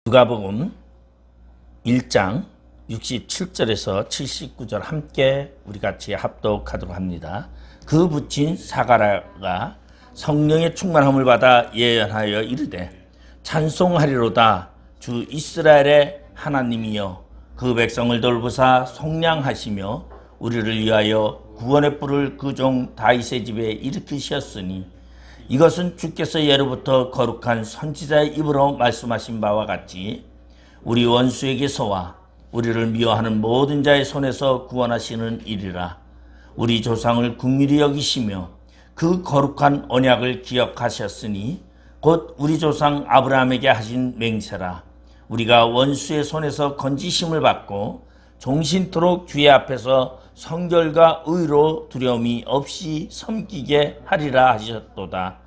누가복음 1장 67절에서 79절 함께 우리 같이 합독하도록 합니다. 그 붙인 사가랴가 성령의 충만함을 받아 예언하여 이르되 찬송하리로다 주 이스라엘의 하나님이여 그 백성을 돌보사 속량하시며 우리를 위하여 구원의 뿔을 그 종 다윗의 집에 일으키셨으니 이것은 주께서 예로부터 거룩한 선지자의 입으로 말씀하신 바와 같이 우리 원수에게서와 우리를 미워하는 모든 자의 손에서 구원하시는 일이라. 우리 조상을 긍휼히 여기시며 그 거룩한 언약을 기억하셨으니 곧 우리 조상 아브라함에게 하신 맹세라. 우리가 원수의 손에서 건지심을 받고 종신토록 주의 앞에서 성결과 의로 두려움이 없이 섬기게 하리라 하셨도다.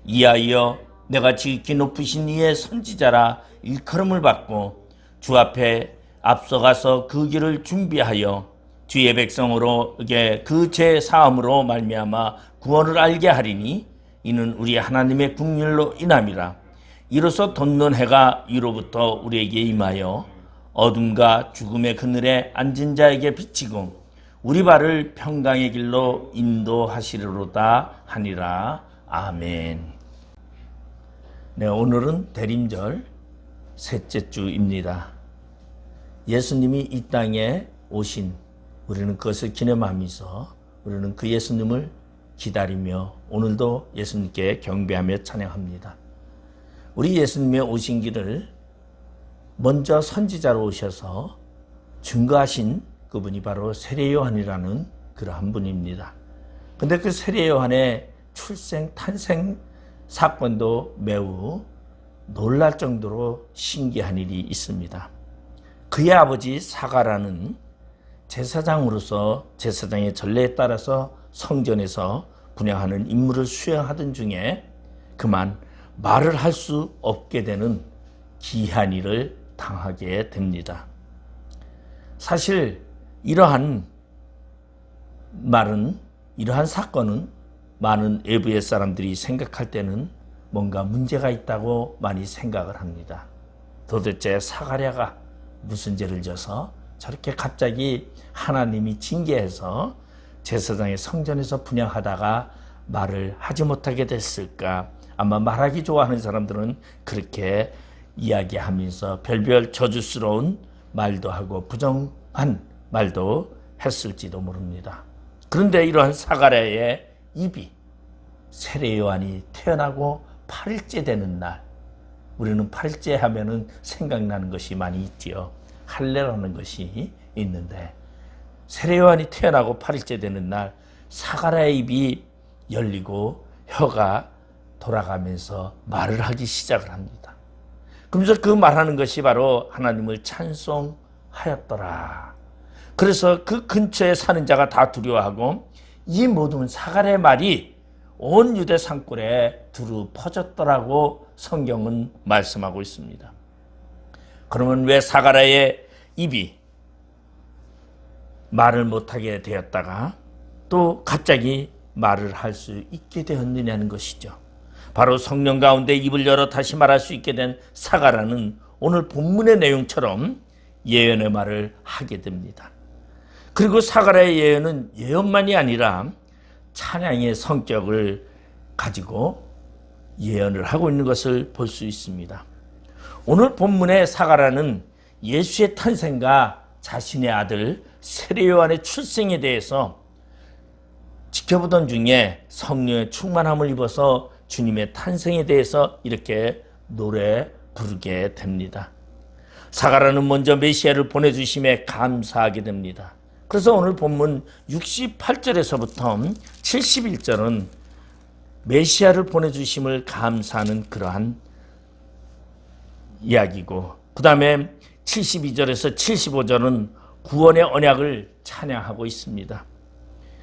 이하여 내가 지극히 높으신 이의 선지자라 일컬음을 받고 주 앞에 앞서가서 그 길을 준비하여 주의 백성으로에게 그 제 사함으로 말미암아 구원을 알게 하리니 이는 우리 하나님의 긍휼로 인함이라. 이로써 돋는 해가 위로부터 우리에게 임하여 어둠과 죽음의 그늘에 앉은 자에게 비치고 우리 발을 평강의 길로 인도하시리로다 하니라. 아멘. 네, 오늘은 대림절 셋째 주입니다. 예수님이 이 땅에 오신 우리는 그것을 기념하면서 우리는 그 예수님을 기다리며 오늘도 예수님께 경배하며 찬양합니다. 우리 예수님의 오신 길을 먼저 선지자로 오셔서 증거하신 그분이 바로 세례 요한이라는 그러한 분입니다. 근데 그 세례 요한의 출생, 탄생 사건도 매우 놀랄 정도로 신기한 일이 있습니다. 그의 아버지 사가랴는 제사장으로서 제사장의 전례에 따라서 성전에서 분향하는 임무를 수행하던 중에 그만 말을 할 수 없게 되는 기이한 일을 당하게 됩니다. 사실 이러한 사건은 많은 외부의 사람들이 생각할 때는 뭔가 문제가 있다고 많이 생각을 합니다. 도대체 사가랴가 무슨 죄를 져서 저렇게 갑자기 하나님이 징계해서 제사장의 성전에서 분향하다가 말을 하지 못하게 됐을까? 아마 말하기 좋아하는 사람들은 그렇게 이야기하면서 별별 저주스러운 말도 하고 부정한 말도 했을지도 모릅니다. 그런데 이러한 사가랴의 입이 세례 요한이 태어나고 8일째 되는 날, 우리는 8일째 하면은 생각나는 것이 많이 있지요. 할례라는 것이 있는데 세례 요한이 태어나고 8일째 되는 날 사가랴의 입이 열리고 혀가 돌아가면서 말을 하기 시작을 합니다. 그러면서 그 말하는 것이 바로 하나님을 찬송하였더라. 그래서 그 근처에 사는 자가 다 두려워하고 이 모든 사가랴의 말이 온 유대 산골에 두루 퍼졌더라고 성경은 말씀하고 있습니다. 그러면 왜 사가랴의 입이 말을 못하게 되었다가 또 갑자기 말을 할 수 있게 되었느냐는 것이죠. 바로 성령 가운데 입을 열어 다시 말할 수 있게 된 사가랴는 오늘 본문의 내용처럼 예언의 말을 하게 됩니다. 그리고 사가랴의 예언은 예언만이 아니라 찬양의 성격을 가지고 예언을 하고 있는 것을 볼 수 있습니다. 오늘 본문의 사가랴는 예수의 탄생과 자신의 아들 세례 요한의 출생에 대해서 지켜보던 중에 성령의 충만함을 입어서 주님의 탄생에 대해서 이렇게 노래 부르게 됩니다. 사가랴는 먼저 메시아를 보내주심에 감사하게 됩니다. 그래서 오늘 본문 68절에서부터 71절은 메시아를 보내주심을 감사하는 그러한 이야기고, 그 다음에 72절에서 75절은 구원의 언약을 찬양하고 있습니다.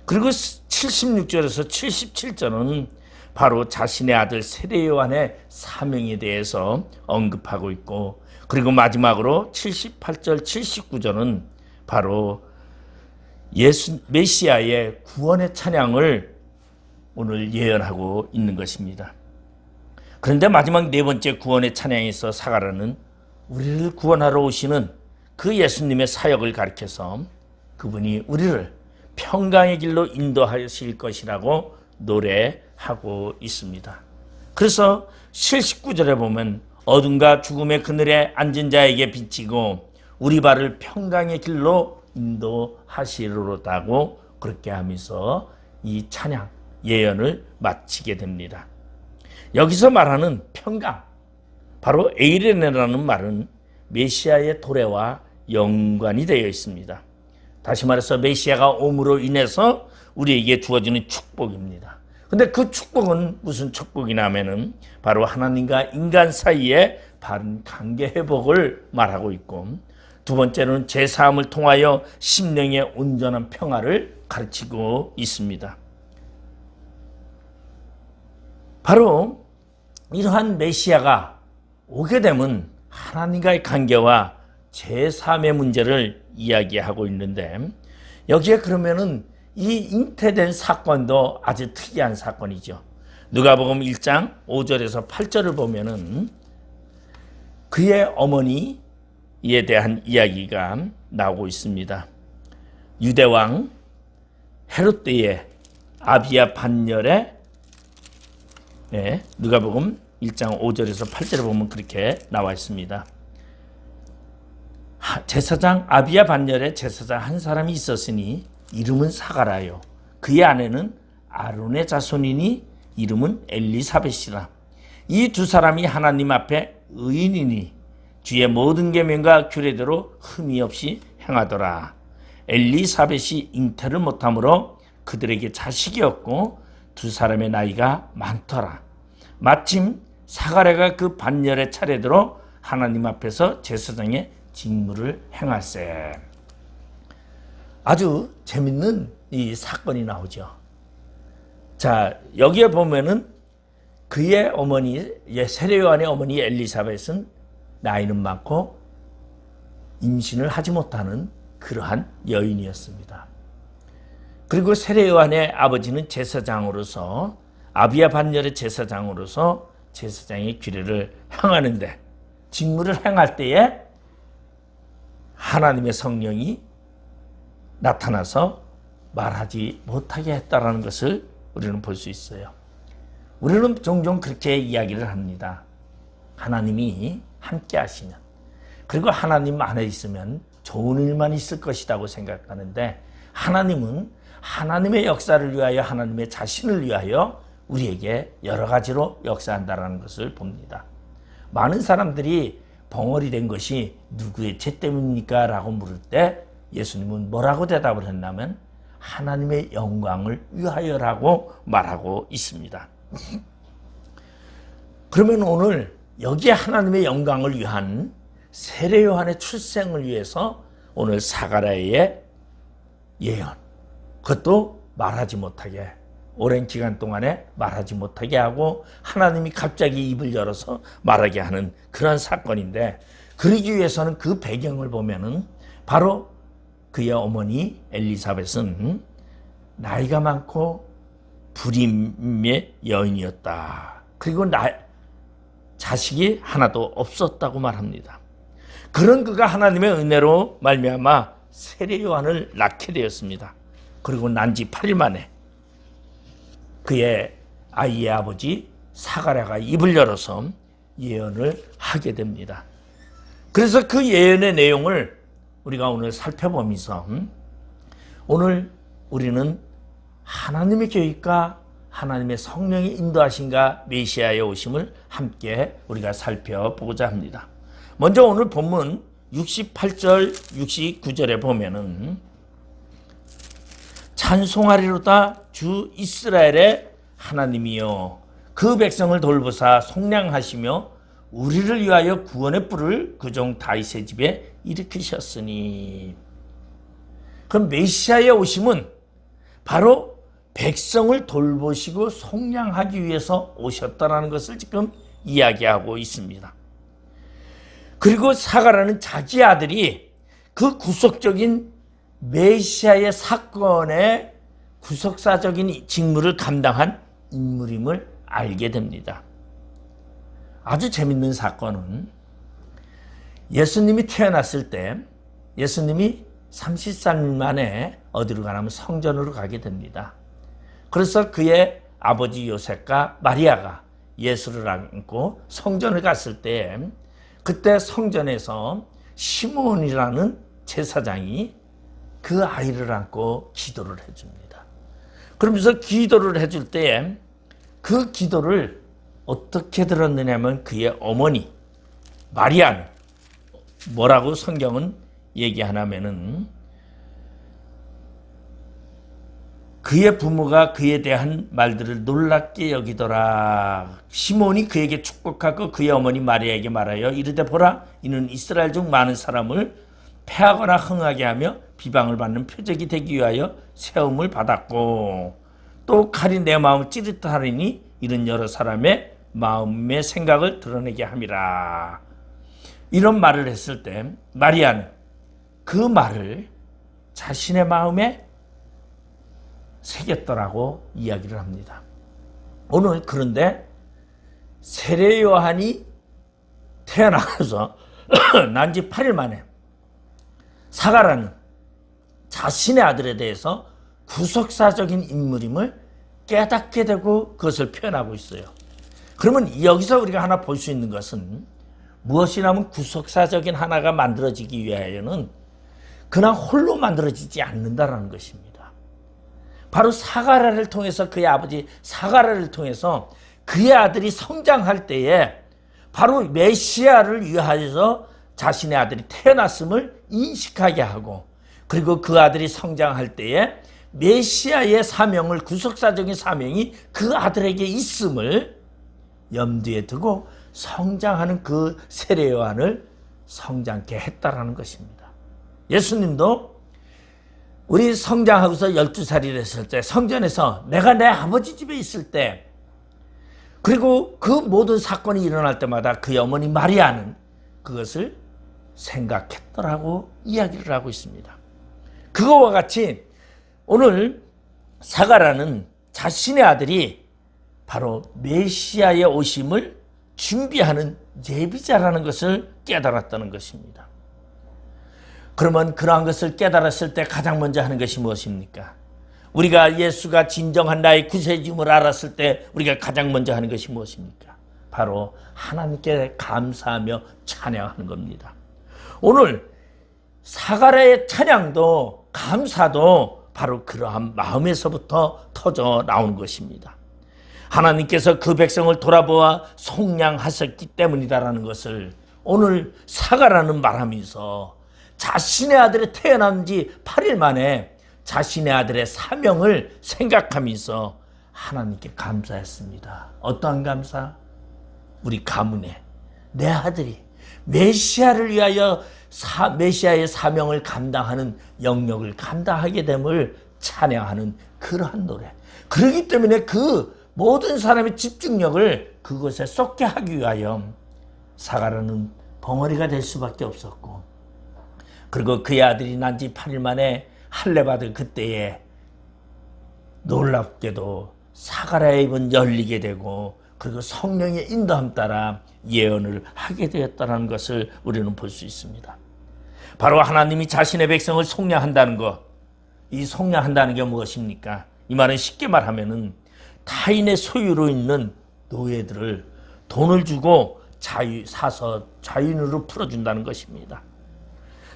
그리고 76절에서 77절은 바로 자신의 아들 세례 요한의 사명에 대해서 언급하고 있고, 그리고 마지막으로 78절, 79절은 바로 메시아의 구원의 찬양을 오늘 예언하고 있는 것입니다. 그런데 마지막 네 번째 구원의 찬양에서 사가랴는 우리를 구원하러 오시는 그 예수님의 사역을 가리켜서 그분이 우리를 평강의 길로 인도하실 것이라고 노래하고 있습니다. 그래서 79절에 보면 어둠과 죽음의 그늘에 앉은 자에게 비치고 우리 발을 평강의 길로 인도하시리로다고 그렇게 하면서 이 찬양 예언을 마치게 됩니다. 여기서 말하는 평강, 바로 에이레네라는 말은 메시아의 도래와 연관이 되어 있습니다. 다시 말해서 메시아가 옴으로 인해서 우리에게 주어지는 축복입니다. 근데 그 축복은 무슨 축복이냐 하면은 바로 하나님과 인간 사이의 바른 관계 회복을 말하고 있고, 두 번째로는 제사함을 통하여 심령의 온전한 평화를 가르치고 있습니다. 바로 이러한 메시아가 오게 되면 하나님과의 관계와 제3의 문제를 이야기하고 있는데, 여기에 그러면은 이 잉태된 사건도 아주 특이한 사건이죠. 누가복음 1장 5절에서 8절을 보면은 그의 어머니에 대한 이야기가 나오고 있습니다. 유대왕 헤롯대의 아비야 반열에 누가복음 1장 5절에서 8절에 보면 그렇게 나와 있습니다. 제사장 아비야 반열에 제사장 한 사람이 있었으니 이름은 사가라요. 그의 아내는 아론의 자손이니 이름은 엘리사벳이라. 이 두 사람이 하나님 앞에 의인이니 주의 모든 계명과 규례대로 흠이 없이 행하더라. 엘리사벳이 잉태를 못하므로 그들에게 자식이 없고 두 사람의 나이가 많더라. 마침 사가랴가 그 반열의 차례대로 하나님 앞에서 제사장의 직무를 행할세. 아주 재밌는 이 사건이 나오죠. 자, 여기에 보면은 그의 어머니, 세례 요한의 어머니 엘리사벳은 나이는 많고 임신을 하지 못하는 그러한 여인이었습니다. 그리고 세례 요한의 아버지는 제사장으로서, 아비야 반열의 제사장으로서 제사장의 규례를 행하는데, 직무를 행할 때에 하나님의 성령이 나타나서 말하지 못하게 했다라는 것을 우리는 볼 수 있어요. 우리는 종종 그렇게 이야기를 합니다. 하나님이 함께 하시면, 그리고 하나님 안에 있으면 좋은 일만 있을 것이라고 생각하는데, 하나님은 하나님의 역사를 위하여, 하나님의 자신을 위하여 우리에게 여러 가지로 역사한다는 것을 봅니다. 많은 사람들이 벙어리 된 것이 누구의 죄 때문입니까? 라고 물을 때 예수님은 뭐라고 대답을 했냐면 하나님의 영광을 위하여라고 말하고 있습니다. 그러면 오늘 여기에 하나님의 영광을 위한 세례 요한의 출생을 위해서 오늘 사가랴의 예언, 그것도 말하지 못하게, 오랜 기간 동안에 말하지 못하게 하고 하나님이 갑자기 입을 열어서 말하게 하는 그런 사건인데, 그러기 위해서는 그 배경을 보면은 바로 그의 어머니 엘리사벳은 나이가 많고 불임의 여인이었다. 그리고 자식이 하나도 없었다고 말합니다. 그런 그가 하나님의 은혜로 말미암아 세례 요한을 낳게 되었습니다. 그리고 난 지 8일 만에 그의 아이의 아버지 사가랴가 입을 열어서 예언을 하게 됩니다. 그래서 그 예언의 내용을 우리가 오늘 살펴보면서 오늘 우리는 하나님의 계획과 하나님의 성령의 인도하심과 메시아의 오심을 함께 우리가 살펴보고자 합니다. 먼저 오늘 본문 68절 69절에 보면은 찬송하리로다 주 이스라엘의 하나님이여 그 백성을 돌보사 속량하시며 우리를 위하여 구원의 뿔을 그 종 다윗의 집에 일으키셨으니. 그럼 메시아의 오심은 바로 백성을 돌보시고 속량하기 위해서 오셨다라는 것을 지금 이야기하고 있습니다. 그리고 사가랴는 자기 아들이 그 구속적인 메시아의 사건의 구속사적인 직무를 감당한 인물임을 알게 됩니다. 아주 재밌는 사건은 예수님이 태어났을 때 예수님이 30살 만에 어디로 가냐면 성전으로 가게 됩니다. 그래서 그의 아버지 요셉과 마리아가 예수를 안고 성전을 갔을 때 그때 성전에서 시몬이라는 제사장이 그 아이를 안고 기도를 해줍니다. 그러면서 기도를 해줄 때 그 기도를 어떻게 들었느냐면 그의 어머니 마리아는 뭐라고 성경은 얘기하냐면은 그의 부모가 그에 대한 말들을 놀랍게 여기더라. 시몬이 그에게 축복하고 그의 어머니 마리아에게 말하여 이르되 보라 이는 이스라엘 중 많은 사람을 패하거나 흥하게 하며 비방을 받는 표적이 되기 위하여 세움을 받았고 또 칼이 내 마음을 찌릿하리니 이런 여러 사람의 마음의 생각을 드러내게 함이라. 이런 말을 했을 때 마리아는 그 말을 자신의 마음에 새겼더라고 이야기를 합니다. 오늘 그런데 세례 요한이 태어나서 난 지 8일 만에 사가라는 자신의 아들에 대해서 구속사적인 인물임을 깨닫게 되고 그것을 표현하고 있어요. 그러면 여기서 우리가 하나 볼 수 있는 것은 무엇이냐면 구속사적인 하나가 만들어지기 위하여는 그냥 홀로 만들어지지 않는다라는 것입니다. 바로 사가랴를 통해서 그의 아버지 사가랴를 통해서 그의 아들이 성장할 때에 바로 메시아를 위하여서 자신의 아들이 태어났음을 인식하게 하고 그리고 그 아들이 성장할 때에 메시아의 사명을 구속사적인 사명이 그 아들에게 있음을 염두에 두고 성장하는 그 세례 요한을 성장케 했다라는 것입니다. 예수님도 우리 성장하고서 12살이 됐을 때 성전에서 내가 내 아버지 집에 있을 때 그리고 그 모든 사건이 일어날 때마다 그의 어머니 마리아는 그것을 생각했더라고 이야기를 하고 있습니다. 그거와 같이 오늘 사가랴는 자신의 아들이 바로 메시아의 오심을 준비하는 예비자라는 것을 깨달았다는 것입니다. 그러면 그러한 것을 깨달았을 때 가장 먼저 하는 것이 무엇입니까? 우리가 예수가 진정한 나의 구세주임을 알았을 때 우리가 가장 먼저 하는 것이 무엇입니까? 바로 하나님께 감사하며 찬양하는 겁니다. 오늘 사가랴의 찬양도 감사도 바로 그러한 마음에서부터 터져 나오는 것입니다. 하나님께서 그 백성을 돌아보아 속량하셨기 때문이다라는 것을 오늘 사가랴는 말하면서 자신의 아들이 태어난 지 8일 만에 자신의 아들의 사명을 생각하면서 하나님께 감사했습니다. 어떠한 감사? 우리 가문에 내 아들이 메시아를 위하여 메시아의 사명을 감당하는 영역을 감당하게 됨을 찬양하는 그러한 노래. 그렇기 때문에 그 모든 사람의 집중력을 그것에 쏟게 하기 위하여 사가랴는 벙어리가 될 수밖에 없었고 그리고 그의 아들이 난 지 8일 만에 할례받을 그때에 놀랍게도 사가랴의 입은 열리게 되고 그리고 성령의 인도함 따라 예언을 하게 되었다는 것을 우리는 볼 수 있습니다. 바로 하나님이 자신의 백성을 속량한다는 것, 이 속량한다는 게 무엇입니까? 이 말은 쉽게 말하면은 타인의 소유로 있는 노예들을 돈을 주고 사서 자유인으로 풀어준다는 것입니다.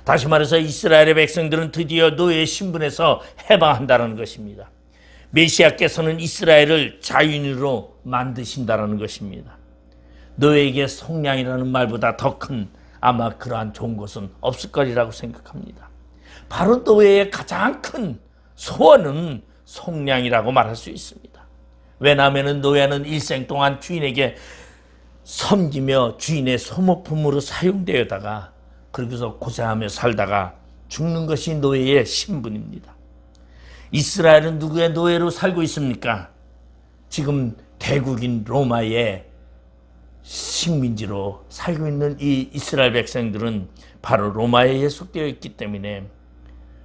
다시 말해서 이스라엘의 백성들은 드디어 노예의 신분에서 해방한다는 것입니다. 메시아께서는 이스라엘을 자유인으로 만드신다는 것입니다. 노예에게 속량이라는 말보다 더 큰 아마 그러한 좋은 것은 없을 거리라고 생각합니다. 바로 노예의 가장 큰 소원은 속량이라고 말할 수 있습니다. 왜냐하면 노예는 일생 동안 주인에게 섬기며 주인의 소모품으로 사용되어다가 그러고서 고생하며 살다가 죽는 것이 노예의 신분입니다. 이스라엘은 누구의 노예로 살고 있습니까? 지금 대국인 로마의 식민지로 살고 있는 이 이스라엘 백성들은 바로 로마에 예속되어 있기 때문에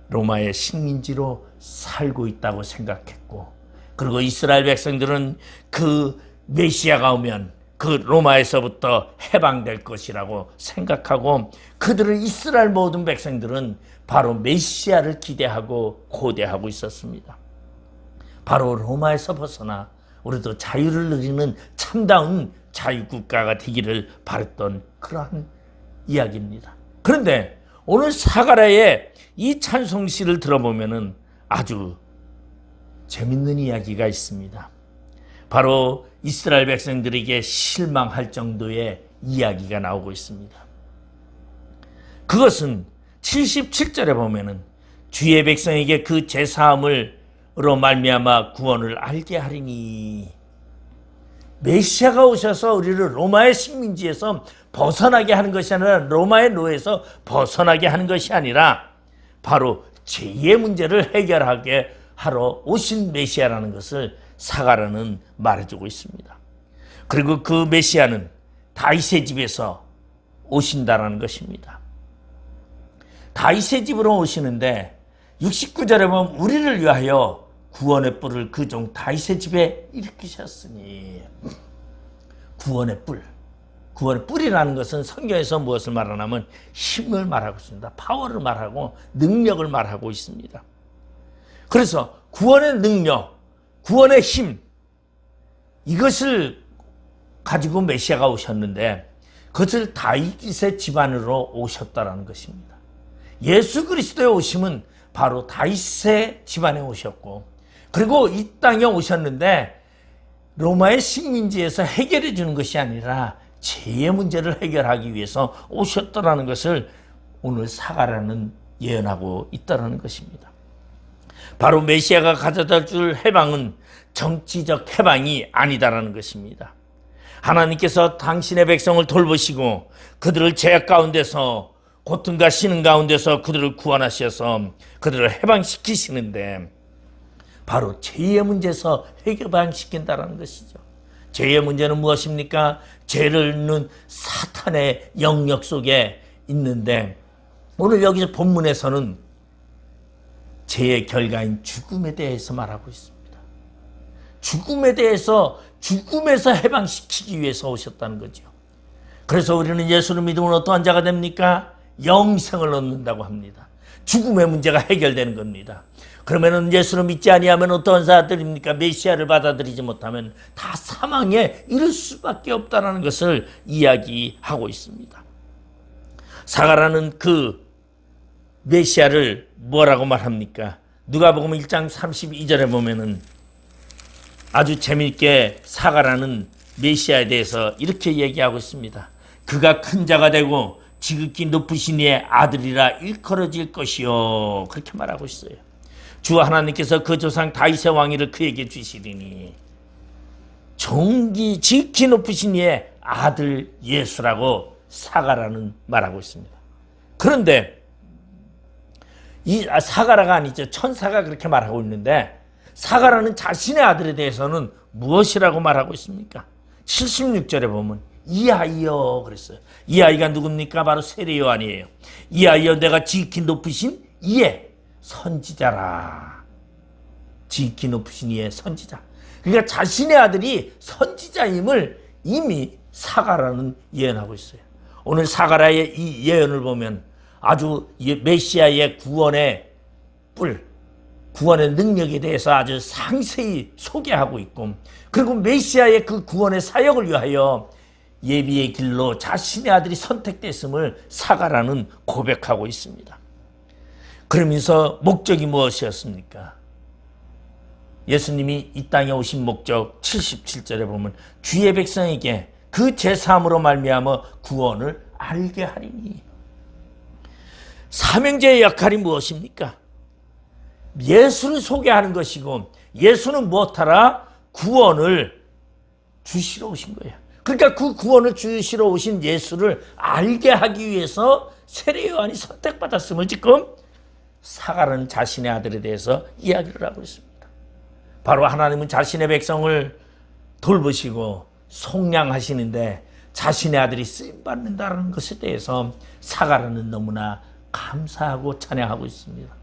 로마의 식민지로 살고 있다고 생각했고 그리고 이스라엘 백성들은 그 메시아가 오면 그 로마에서부터 해방될 것이라고 생각하고 그들은 이스라엘 모든 백성들은 바로 메시아를 기대하고 고대하고 있었습니다. 바로 로마에서 벗어나 우리도 자유를 누리는 참다운 자유국가가 되기를 바랬던 그러한 이야기입니다. 그런데 오늘 사가랴의 이 찬송시를 들어보면 아주 재밌는 이야기가 있습니다. 바로 이스라엘 백성들에게 실망할 정도의 이야기가 나오고 있습니다. 그것은 77절에 보면은 주의 백성에게 그 제사함으로 말미암아 구원을 알게 하리니, 메시아가 오셔서 우리를 로마의 식민지에서 벗어나게 하는 것이 아니라, 로마의 노예에서 벗어나게 하는 것이 아니라 바로 죄의 문제를 해결하게 하러 오신 메시아라는 것을 사가랴는 말해주고 있습니다. 그리고 그 메시아는 다윗의 집에서 오신다라는 것입니다. 다윗의 집으로 오시는데 69절에 보면 우리를 위하여 구원의 뿔을 그 종 다윗의 집에 일으키셨으니, 구원의 뿔, 구원의 뿔이라는 것은 성경에서 무엇을 말하냐면 힘을 말하고 있습니다. 파워를 말하고 능력을 말하고 있습니다. 그래서 구원의 능력, 구원의 힘, 이것을 가지고 메시아가 오셨는데 그것을 다윗의 집안으로 오셨다라는 것입니다. 예수 그리스도의 오심은 바로 다윗의 집안에 오셨고, 그리고 이 땅에 오셨는데 로마의 식민지에서 해결해 주는 것이 아니라 죄의 문제를 해결하기 위해서 오셨다라는 것을 오늘 사가랴는 예언하고 있다는 것입니다. 바로 메시아가 가져다 줄 해방은 정치적 해방이 아니다라는 것입니다. 하나님께서 당신의 백성을 돌보시고 그들을 죄악 가운데서, 고통과 신음 가운데서 그들을 구원하셔서 그들을 해방시키시는데 바로 죄의 문제에서 해방시킨다는 것이죠. 죄의 문제는 무엇입니까? 죄를 잇는 사탄의 영역 속에 있는데, 오늘 여기서 본문에서는 죄의 결과인 죽음에 대해서 말하고 있습니다. 죽음에 대해서, 죽음에서 해방시키기 위해서 오셨다는 거죠. 그래서 우리는 예수를 믿으면 어떠한 자가 됩니까? 영생을 얻는다고 합니다. 죽음의 문제가 해결되는 겁니다. 그러면 예수를 믿지 아니하면 어떤 자들입니까? 메시아를 받아들이지 못하면 다 사망에 이를 수밖에 없다는 것을 이야기하고 있습니다. 사가랴는 그 메시아를 뭐라고 말합니까? 누가복음 1장 32절에 보면은 아주 재미있게 사가랴는 메시아에 대해서 이렇게 얘기하고 있습니다. 그가 큰 자가 되고 지극히 높으신 이의 아들이라 일컬어질 것이요, 그렇게 말하고 있어요. 주 하나님께서 그 조상 다윗의 왕위를 그에게 주시리니, 지극히 높으신 이의 아들 예수라고 사가랴는 말하고 있습니다. 그런데 이 사가랴가 아니죠, 천사가 그렇게 말하고 있는데, 사가랴는 자신의 아들에 대해서는 무엇이라고 말하고 있습니까? 76절에 보면 이 아이여 그랬어요. 이 아이가 누굽니까? 바로 세례 요한이에요. 이 아이여 내가 지극히 높으신 이의 선지자라. 지극히 높으신 이의 선지자. 그러니까 자신의 아들이 선지자임을 이미 사가랴는 예언하고 있어요. 오늘 사가랴의 이 예언을 보면 아주 메시아의 구원의 뿔, 구원의 능력에 대해서 아주 상세히 소개하고 있고, 그리고 메시아의 그 구원의 사역을 위하여 예비의 길로 자신의 아들이 선택됐음을 사가랴는 고백하고 있습니다. 그러면서 목적이 무엇이었습니까? 예수님이 이 땅에 오신 목적 77절에 보면 주의 백성에게 그 제사함으로 말미암아 구원을 알게 하리니. 삼형제의 역할이 무엇입니까? 예수를 소개하는 것이고, 예수는 무엇하라? 구원을 주시러 오신 거예요. 그러니까 그 구원을 주시러 오신 예수를 알게 하기 위해서 세례 요한이 선택받았음을 지금 사가랴는 자신의 아들에 대해서 이야기를 하고 있습니다. 바로 하나님은 자신의 백성을 돌보시고 속량하시는데 자신의 아들이 쓰임받는다는 것에 대해서 사가랴는 너무나 감사하고 찬양하고 있습니다.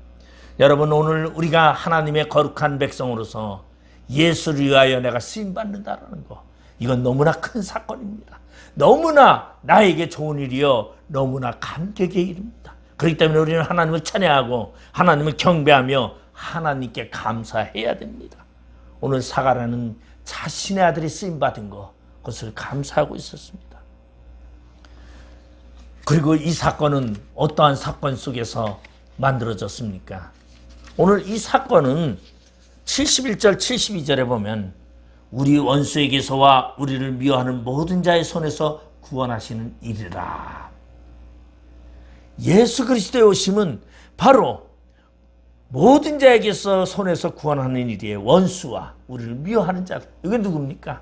여러분, 오늘 우리가 하나님의 거룩한 백성으로서 예수를 위하여 내가 쓰임받는다는 거, 이건 너무나 큰 사건입니다. 너무나 나에게 좋은 일이요 너무나 감격의 일입니다. 그렇기 때문에 우리는 하나님을 찬양하고 하나님을 경배하며 하나님께 감사해야 됩니다. 오늘 사가랴는 자신의 아들이 쓰임받은 그것을 감사하고 있었습니다. 그리고 이 사건은 어떠한 사건 속에서 만들어졌습니까? 오늘 이 사건은 71절 72절에 보면 우리 원수에게서와 우리를 미워하는 모든 자의 손에서 구원하시는 일이라. 예수 그리스도의 오심은 바로 모든 자에게서 손에서 구원하는 일이에요. 원수와 우리를 미워하는 자들. 이게 누굽니까?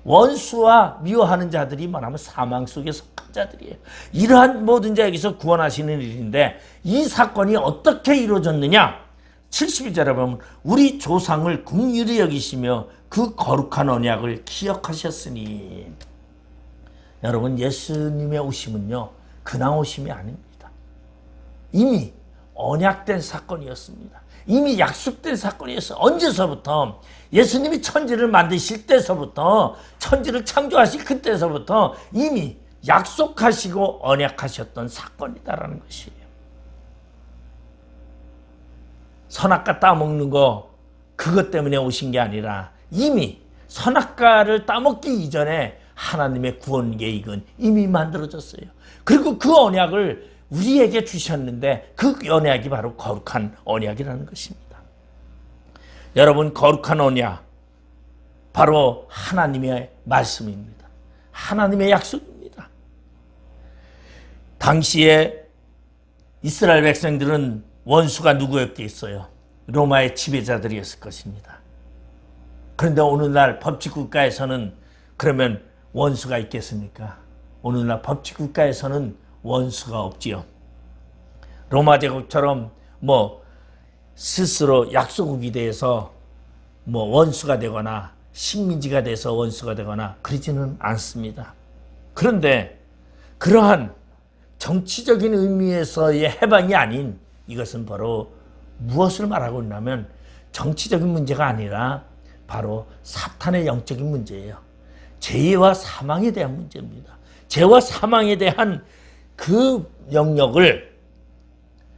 원수와 미워하는 자들이 말하면 사망 속에 속한 자들이에요. 이러한 모든 자에게서 구원하시는 일인데 이 사건이 어떻게 이루어졌느냐? 72절에 보면 우리 조상을 긍휼히 여기시며 그 거룩한 언약을 기억하셨으니. 여러분, 예수님의 오심은요 그냥 오심이 아닙니다. 이미 언약된 사건이었습니다. 이미 약속된 사건이었어요. 언제서부터? 예수님이 천지를 만드실 때서부터, 천지를 창조하실 그때서부터 이미 약속하시고 언약하셨던 사건이다라는 것이에요. 선악과 따먹는 거 그것 때문에 오신 게 아니라 이미 선악과를 따먹기 이전에 하나님의 구원 계획은 이미 만들어졌어요. 그리고 그 언약을 우리에게 주셨는데 그 언약이 바로 거룩한 언약이라는 것입니다. 여러분, 거룩한 언약 바로 하나님의 말씀입니다. 하나님의 약속입니다. 당시에 이스라엘 백성들은 원수가 누구였겠어요? 로마의 지배자들이었을 것입니다. 그런데 오늘날 법치국가에서는 그러면 원수가 있겠습니까? 오늘날 법치국가에서는 원수가 없지요. 로마 제국처럼 스스로 약소국이 돼서 원수가 되거나 식민지가 돼서 원수가 되거나 그러지는 않습니다. 그런데 그러한 정치적인 의미에서의 해방이 아닌 이것은 바로 무엇을 말하고 있냐면 정치적인 문제가 아니라 바로 사탄의 영적인 문제예요. 죄와 사망에 대한 문제입니다. 죄와 사망에 대한 그 영역을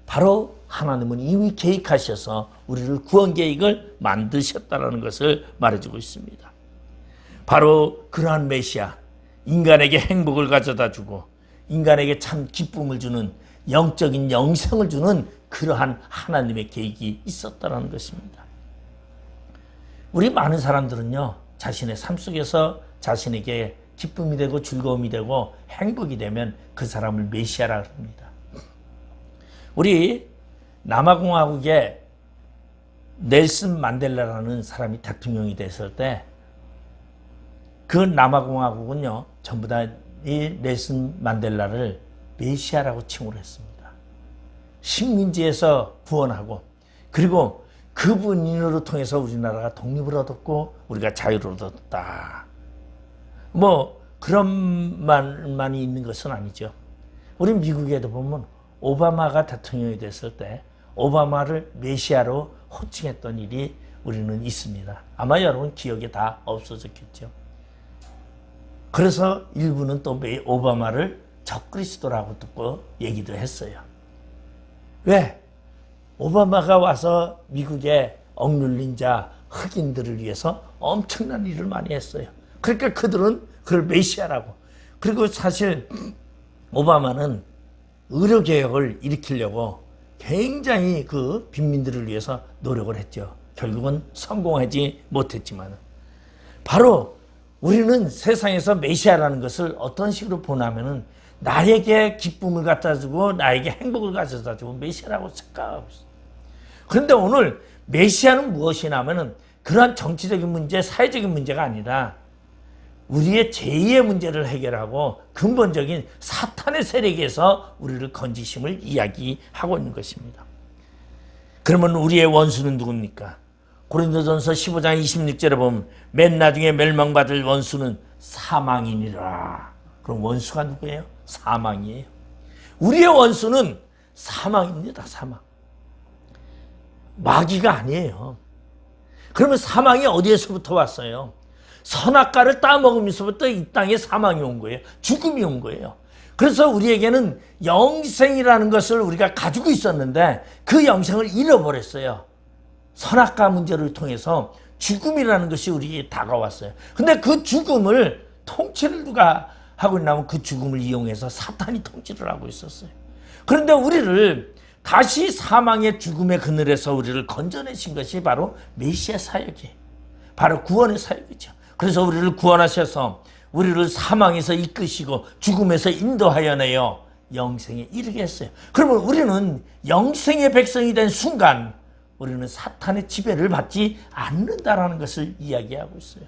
바로 하나님은 이미 계획하셔서 우리를 구원 계획을 만드셨다는 것을 말해주고 있습니다. 바로 그러한 메시아, 인간에게 행복을 가져다 주고 인간에게 참 기쁨을 주는 영적인 영생을 주는 그러한 하나님의 계획이 있었다는 것입니다. 우리 많은 사람들은요 자신의 삶 속에서 자신에게 기쁨이 되고 즐거움이 되고 행복이 되면 그 사람을 메시아라고 합니다. 우리 남아공화국에 넬슨 만델라라는 사람이 대통령이 됐을 때 그 남아공화국은요 전부 다 이 넬슨 만델라를 메시아라고 칭호를 했습니다. 식민지에서 구원하고 그리고 그분으로 통해서 우리나라가 독립을 얻었고 우리가 자유를 얻었다. 그런 말만이 있는 것은 아니죠. 우리 미국에도 보면 오바마가 대통령이 됐을 때 오바마를 메시아로 호칭했던 일이 우리는 있습니다. 아마 여러분 기억에 다 없어졌겠죠. 그래서 일부는 또 오바마를 적그리스도라고 듣고 얘기도 했어요. 왜? 오바마가 와서 미국에 억눌린 자 흑인들을 위해서 엄청난 일을 많이 했어요. 그러니까 그들은 그걸 메시아라고. 그리고 사실 오바마는 의료개혁을 일으키려고 굉장히 그 빈민들을 위해서 노력을 했죠. 결국은 성공하지 못했지만 바로 우리는 세상에서 메시아라는 것을 어떤 식으로 보냐면은 나에게 기쁨을 갖다 주고 나에게 행복을 가져다 주고 메시아라고 생각하고 있어요. 그런데 오늘 메시아는 무엇이냐면은 그러한 정치적인 문제, 사회적인 문제가 아니라 우리의 죄의 문제를 해결하고 근본적인 사탄의 세력에서 우리를 건지심을 이야기하고 있는 것입니다. 그러면 우리의 원수는 누굽니까? 고린도전서 15장 26절에 보면 맨 나중에 멸망받을 원수는 사망이니라. 그럼 원수가 누구예요? 사망이에요. 우리의 원수는 사망입니다. 사망. 마귀가 아니에요. 그러면 사망이 어디에서부터 왔어요? 선악과를 따먹으면서부터 이 땅에 사망이 온 거예요. 죽음이 온 거예요. 그래서 우리에게는 영생이라는 것을 우리가 가지고 있었는데 그 영생을 잃어버렸어요. 선악과 문제를 통해서 죽음이라는 것이 우리에게 다가왔어요. 근데 그 죽음을 통치를 누가 하고 있냐면 그 죽음을 이용해서 사탄이 통치를 하고 있었어요. 그런데 우리를 다시 사망의 죽음의 그늘에서 우리를 건져내신 것이 바로 메시아 사역이에요. 바로 구원의 사역이죠. 그래서 우리를 구원하셔서 우리를 사망에서 이끄시고 죽음에서 인도하여 내어 영생에 이르게 했어요. 그러면 우리는 영생의 백성이 된 순간 우리는 사탄의 지배를 받지 않는다라는 것을 이야기하고 있어요.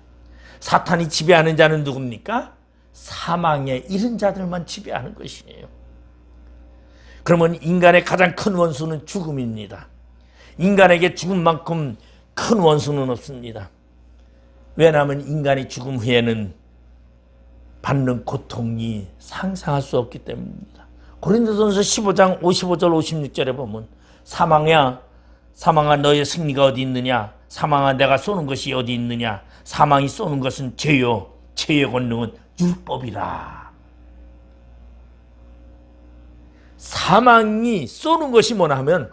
사탄이 지배하는 자는 누굽니까? 사망에 이른 자들만 지배하는 것이에요. 그러면 인간의 가장 큰 원수는 죽음입니다. 인간에게 죽음만큼 큰 원수는 없습니다. 왜냐하면 인간이 죽음 후에는 받는 고통이 상상할 수 없기 때문입니다. 고린도전서 15장 55절 56절에 보면 사망아 너의 승리가 어디 있느냐? 사망아 내가 쏘는 것이 어디 있느냐? 사망이 쏘는 것은 죄요 죄의 권능은 율법이라. 사망이 쏘는 것이 뭐냐 하면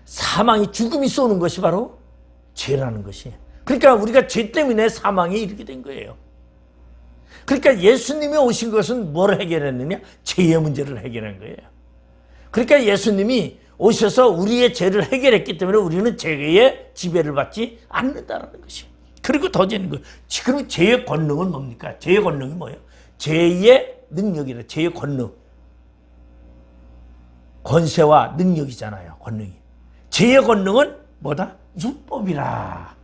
사망이 죽음이 쏘는 것이 바로 죄라는 것이에요. 그러니까 우리가 죄 때문에 사망에 이르게 된 거예요. 그러니까 예수님이 오신 것은 뭘 해결했느냐? 죄의 문제를 해결한 거예요. 그러니까 예수님이 오셔서 우리의 죄를 해결했기 때문에 우리는 죄의 지배를 받지 않는다는 것이에요. 그리고 더 재는 거예요. 그럼 죄의 권능은 뭡니까? 죄의 권능이 뭐예요? 죄의 능력이라. 죄의 권능. 권세와 능력이잖아요. 권능이. 죄의 권능은 뭐다? 율법이라.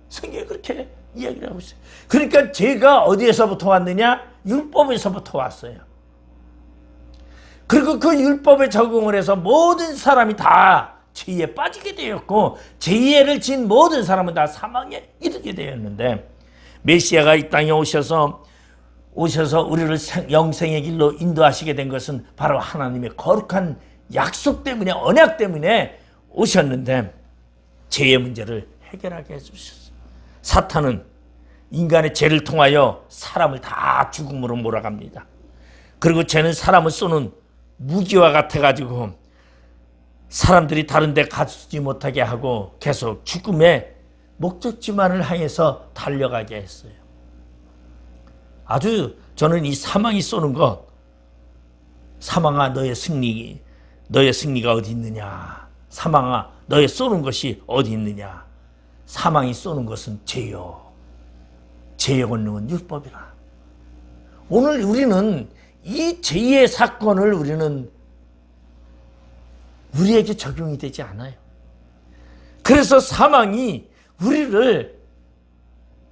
성경이 그렇게 이야기를 하고 있어요. 그러니까 죄가 어디에서부터 왔느냐? 율법에서부터 왔어요. 그리고 그 율법에 적용을 해서 모든 사람이 다 죄에 빠지게 되었고 죄를 지은 모든 사람은 다 사망에 이르게 되었는데 메시아가 이 땅에 오셔서 우리를 영생의 길로 인도하시게 된 것은 바로 하나님의 거룩한 약속 때문에 언약 때문에 오셨는데 죄의 문제를 해결하게 해주셨어요. 사탄은 인간의 죄를 통하여 사람을 다 죽음으로 몰아갑니다. 그리고 죄는 사람을 쏘는 무기와 같아가지고 사람들이 다른 데 가지 못하게 하고 계속 죽음의 목적지만을 향해서 달려가게 했어요. 아주 저는 이 사망이 쏘는 것, 사망아 너의 승리가 어디 있느냐? 사망아 너의 쏘는 것이 어디 있느냐? 사망이 쏘는 것은 죄요. 죄의 권능은 율법이라. 오늘 우리는 이 죄의 사건을 우리에게 적용이 되지 않아요. 그래서 사망이 우리를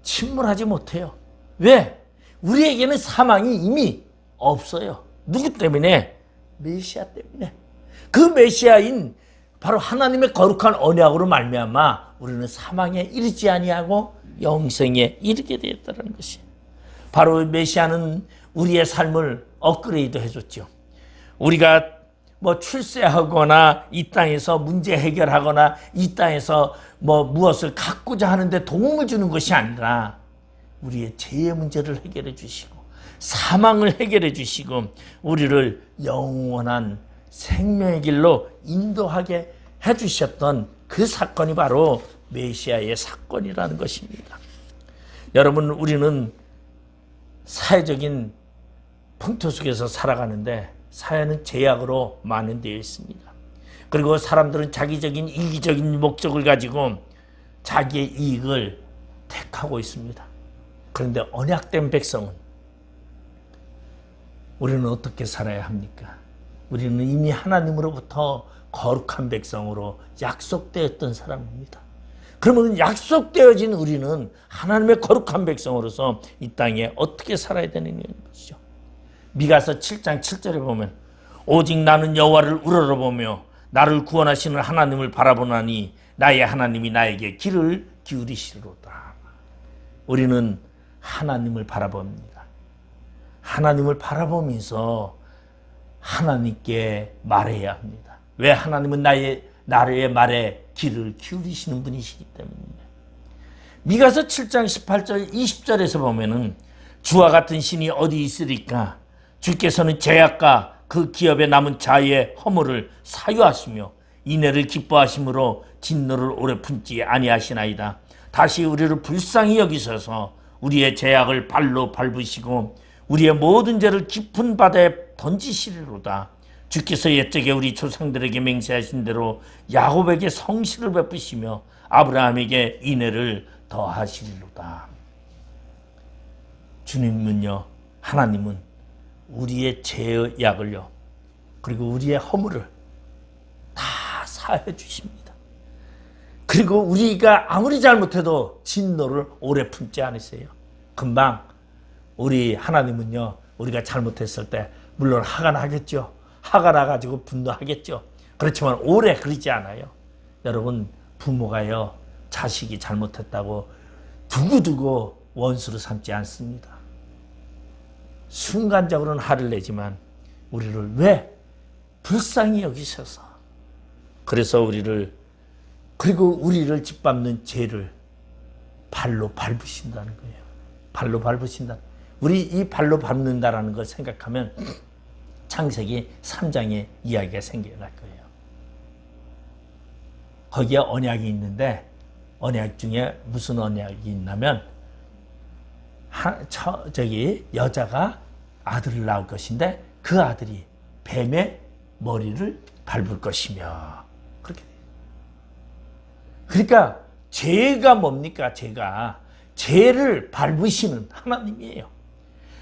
침몰하지 못해요. 왜? 우리에게는 사망이 이미 없어요. 누구 때문에? 메시아 때문에. 그 메시아인 바로 하나님의 거룩한 언약으로 말미암아 우리는 사망에 이르지 아니하고 영생에 이르게 되었다는 것이에요. 바로 메시아는 우리의 삶을 업그레이드 해줬죠. 우리가 출세하거나 이 땅에서 문제 해결하거나 이 땅에서 무엇을 갖고자 하는데 도움을 주는 것이 아니라 우리의 죄의 문제를 해결해 주시고 사망을 해결해 주시고 우리를 영원한 생명의 길로 인도하게 해주셨던 그 사건이 바로 메시아의 사건이라는 것입니다. 여러분, 우리는 사회적인 풍토 속에서 살아가는데 사회는 제약으로 만연되어 있습니다. 그리고 사람들은 자기적인 이기적인 목적을 가지고 자기의 이익을 택하고 있습니다. 그런데 언약된 백성은 우리는 어떻게 살아야 합니까? 우리는 이미 하나님으로부터 거룩한 백성으로 약속되었던 사람입니다. 그러면 약속되어진 우리는 하나님의 거룩한 백성으로서 이 땅에 어떻게 살아야 되는 것이죠. 미가서 7장 7절에 보면 오직 나는 여호와를 우러러보며 나를 구원하시는 하나님을 바라보나니 나의 하나님이 나에게 귀를 기울이시리로다. 우리는 하나님을 바라봅니다. 하나님을 바라보면서 하나님께 말해야 합니다. 왜? 하나님은 나의 말에 귀를 기울이시는 분이시기 때문입니다. 미가서 7장 18절 20절에서 보면은 주와 같은 신이 어디 있으리까? 주께서는 제약과 그 기업에 남은 자의 허물을 사유하시며 인애를 기뻐하심으로 진노를 오래 품지 아니하시나이다. 다시 우리를 불쌍히 여기셔서 우리의 제약을 발로 밟으시고 우리의 모든 죄를 깊은 바다에 던지시리로다. 주께서 옛적에 우리 조상들에게 맹세하신 대로 야곱에게 성실을 베푸시며 아브라함에게 인애를 더하시리로다. 주님은요, 하나님은 우리의 죄약을요, 그리고 우리의 허물을 다 사해 주십니다. 그리고 우리가 아무리 잘못해도 진노를 오래 품지 않으세요. 금방 우리 하나님은요, 우리가 잘못했을 때 물론 화가 나겠죠. 화가 나가지고 분노하겠죠. 그렇지만 오래 그러지 않아요. 여러분, 부모가요, 자식이 잘못했다고 두고두고 원수로 삼지 않습니다. 순간적으로는 화를 내지만 우리를 왜 불쌍히 여기셔서, 그래서 그리고 우리를 짓밟는 죄를 발로 밟으신다는 거예요. 발로 밟으신다. 우리 이 발로 밟는다라는 걸 생각하면 창세기 3장의 이야기가 생겨날 거예요. 거기에 언약이 있는데, 언약 중에 무슨 언약이 있냐면 여자가 아들을 낳을 것인데 그 아들이 뱀의 머리를 밟을 것이며, 그렇게 돼요. 그러니까 죄가 뭡니까? 죄를 밟으시는 하나님이에요.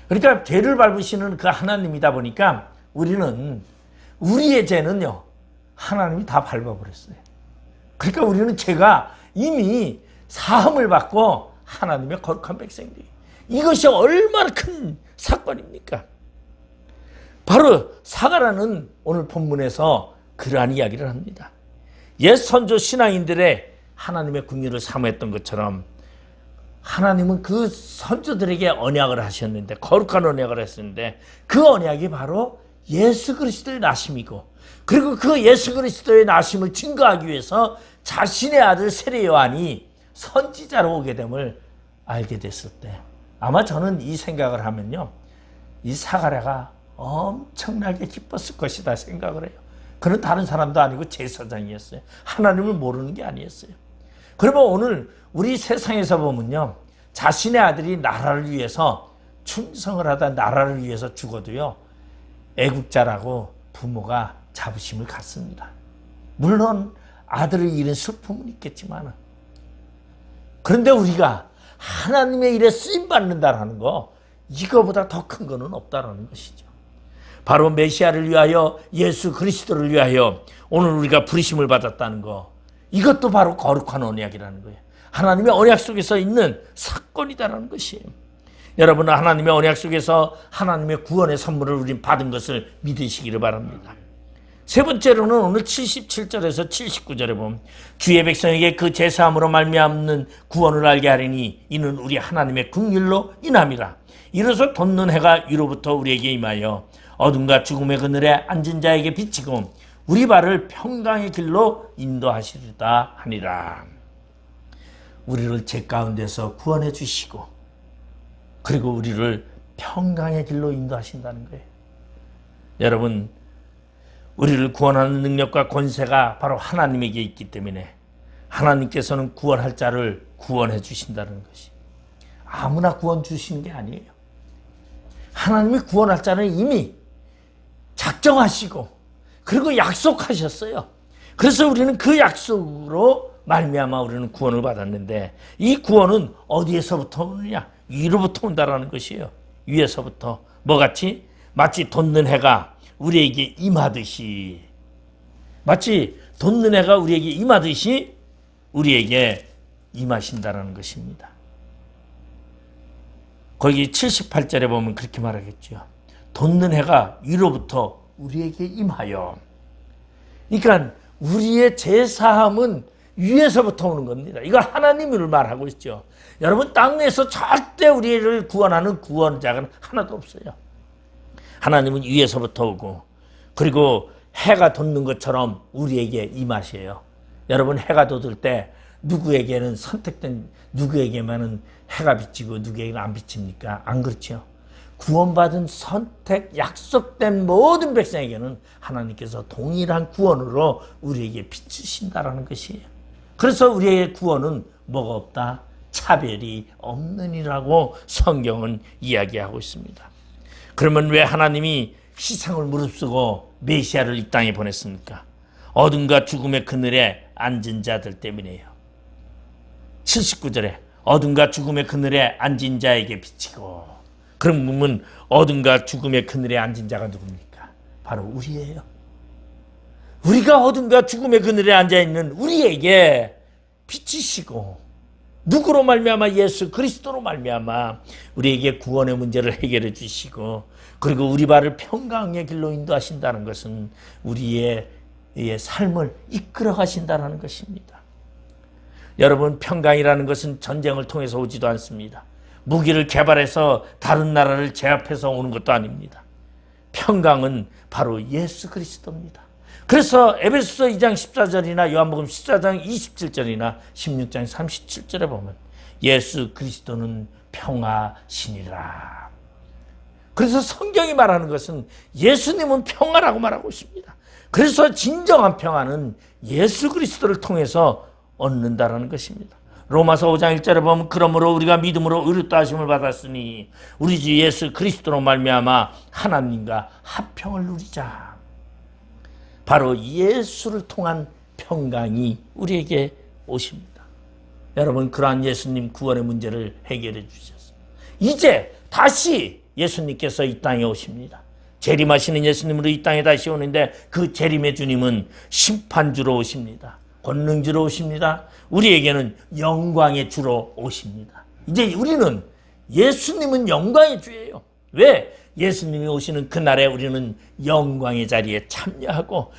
그러니까 죄를 밟으시는 그 하나님이다 보니까 우리는, 우리의 죄는요, 하나님이 다 밟아버렸어요. 그러니까 우리는 죄가 이미 사함을 받고 하나님의 거룩한 백성들이, 이것이 얼마나 큰 사건입니까? 바로 사가라는 오늘 본문에서 그러한 이야기를 합니다. 옛 선조 신앙인들의 하나님의 궁유를 사모했던 것처럼 하나님은 그 선조들에게 언약을 하셨는데, 거룩한 언약을 했었는데, 그 언약이 바로 예수 그리스도의 나심이고, 그리고 그 예수 그리스도의 나심을 증거하기 위해서 자신의 아들 세례 요한이 선지자로 오게 됨을 알게 됐을 때, 아마 저는 이 생각을 하면요, 이 사가랴가 엄청나게 기뻤을 것이다 생각을 해요. 그는 다른 사람도 아니고 제사장이었어요. 하나님을 모르는 게 아니었어요. 그러면 오늘 우리 세상에서 보면요, 자신의 아들이 나라를 위해서 충성을 하다 나라를 위해서 죽어도요, 애국자라고 부모가 자부심을 갖습니다. 물론 아들을 잃은 슬픔은 있겠지만, 그런데 우리가 하나님의 일에 쓰임받는다라는 거, 이거보다 더 큰 거는 없다라는 것이죠. 바로 메시아를 위하여, 예수 그리스도를 위하여 오늘 우리가 부르심을 받았다는 거, 이것도 바로 거룩한 언약이라는 거예요. 하나님의 언약 속에서 있는 사건이다라는 것이에요. 여러분은 하나님의 언약 속에서 하나님의 구원의 선물을 우린 받은 것을 믿으시기를 바랍니다. 세 번째로는 오늘 77절에서 79절에 보면 주의 백성에게 그 제사함으로 말미암는 구원을 알게 하리니 이는 우리 하나님의 긍휼로 인함이라. 이로써 돋는 해가 위로부터 우리에게 임하여 어둠과 죽음의 그늘에 앉은 자에게 비치고 우리 발을 평강의 길로 인도하시리다 하니라. 우리를 죄 가운데서 구원해 주시고, 그리고 우리를 평강의 길로 인도하신다는 거예요. 여러분, 우리를 구원하는 능력과 권세가 바로 하나님에게 있기 때문에 하나님께서는 구원할 자를 구원해 주신다는 것이, 아무나 구원 주시는 게 아니에요. 하나님이 구원할 자는 이미 작정하시고 그리고 약속하셨어요. 그래서 우리는 그 약속으로 말미암아 우리는 구원을 받았는데, 이 구원은 어디에서부터 오느냐? 위로부터 온다라는 것이에요. 위에서부터. 뭐같이? 마치 돋는 해가 우리에게 임하듯이, 마치 돋는 해가 우리에게 임하듯이 우리에게 임하신다라는 것입니다. 거기 78절에 보면 그렇게 말하겠죠. 돋는 해가 위로부터 우리에게 임하여. 그러니까 우리의 제사함은 위에서부터 오는 겁니다. 이거 하나님을 말하고 있죠. 여러분, 땅에서 절대 우리를 구원하는 구원자가 하나도 없어요. 하나님은 위에서부터 오고, 그리고 해가 돋는 것처럼 우리에게 임하셔요. 여러분, 해가 돋을 때 누구에게는 선택된 누구에게만은 해가 비치고 누구에게는 안 비칩니까? 안 그렇죠. 구원받은 선택 약속된 모든 백성에게는 하나님께서 동일한 구원으로 우리에게 비추신다라는 것이에요. 그래서 우리의 구원은 뭐가 없다? 차별이 없느니라고 성경은 이야기하고 있습니다. 그러면 왜 하나님이 희생을 무릅쓰고 메시아를 이 땅에 보냈습니까? 어둠과 죽음의 그늘에 앉은 자들 때문이에요. 79절에 어둠과 죽음의 그늘에 앉은 자에게 비치고, 그러면 어둠과 죽음의 그늘에 앉은 자가 누굽니까? 바로 우리예요. 우리가 어둠과 죽음의 그늘에 앉아있는 우리에게 비치시고, 누구로 말미암아? 예수 그리스도로 말미암아 우리에게 구원의 문제를 해결해 주시고, 그리고 우리 발을 평강의 길로 인도하신다는 것은 우리의 삶을 이끌어 가신다는 것입니다. 여러분, 평강이라는 것은 전쟁을 통해서 오지도 않습니다. 무기를 개발해서 다른 나라를 제압해서 오는 것도 아닙니다. 평강은 바로 예수 그리스도입니다. 그래서 에베소서 2장 14절이나 요한복음 14장 27절이나 16장 37절에 보면 예수 그리스도는 평화시니라. 그래서 성경이 말하는 것은 예수님은 평화라고 말하고 있습니다. 그래서 진정한 평화는 예수 그리스도를 통해서 얻는다라는 것입니다. 로마서 5장 1절에 보면 그러므로 우리가 믿음으로 의롭다 하심을 받았으니 우리 주 예수 그리스도로 말미암아 하나님과 합평을 누리자. 바로 예수를 통한 평강이 우리에게 오십니다. 여러분, 그러한 예수님 구원의 문제를 해결해 주셨습니다. 이제 다시 예수님께서 이 땅에 오십니다. 재림하시는 예수님으로 이 땅에 다시 오는데, 그 재림의 주님은 심판주로 오십니다. 권능주로 오십니다. 우리에게는 영광의 주로 오십니다. 이제 우리는 예수님은 영광의 주예요. 왜? 예수님이 오시는 그날에 우리는 영광의 자리에 참여하고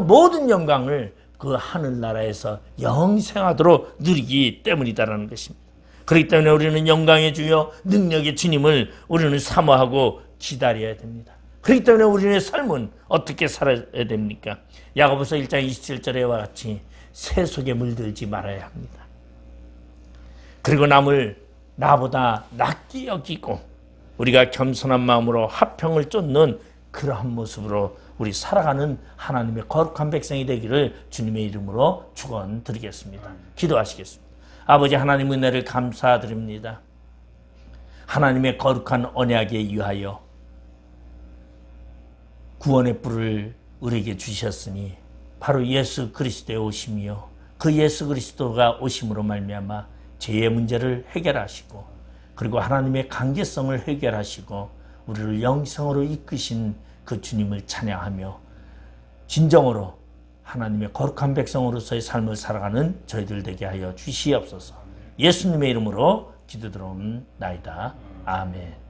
모든 영광을 그 하늘나라에서 영생하도록 누리기 때문이다라는 것입니다. 그렇기 때문에 우리는 영광의 주여 능력의 주님을 우리는 사모하고 기다려야 됩니다. 그렇기 때문에 우리의 삶은 어떻게 살아야 됩니까? 야고보서 1장 27절에와 같이 새 속에 물들지 말아야 합니다. 그리고 남을 나보다 낫게 여기고 우리가 겸손한 마음으로 화평을 쫓는 그러한 모습으로 우리 살아가는 하나님의 거룩한 백성이 되기를 주님의 이름으로 축원드리겠습니다. 기도하시겠습니다. 아버지 하나님, 은혜를 감사드립니다. 하나님의 거룩한 언약에 의하여 구원의 뿔을 우리에게 주셨으니 바로 예수 그리스도의 오심이요, 그 예수 그리스도가 오심으로 말미암아 죄의 문제를 해결하시고, 그리고 하나님의 관계성을 해결하시고 우리를 영생으로 이끄신 그 주님을 찬양하며 진정으로 하나님의 거룩한 백성으로서의 삶을 살아가는 저희들 되게 하여 주시옵소서. 예수님의 이름으로 기도드리옵나이다. 아멘.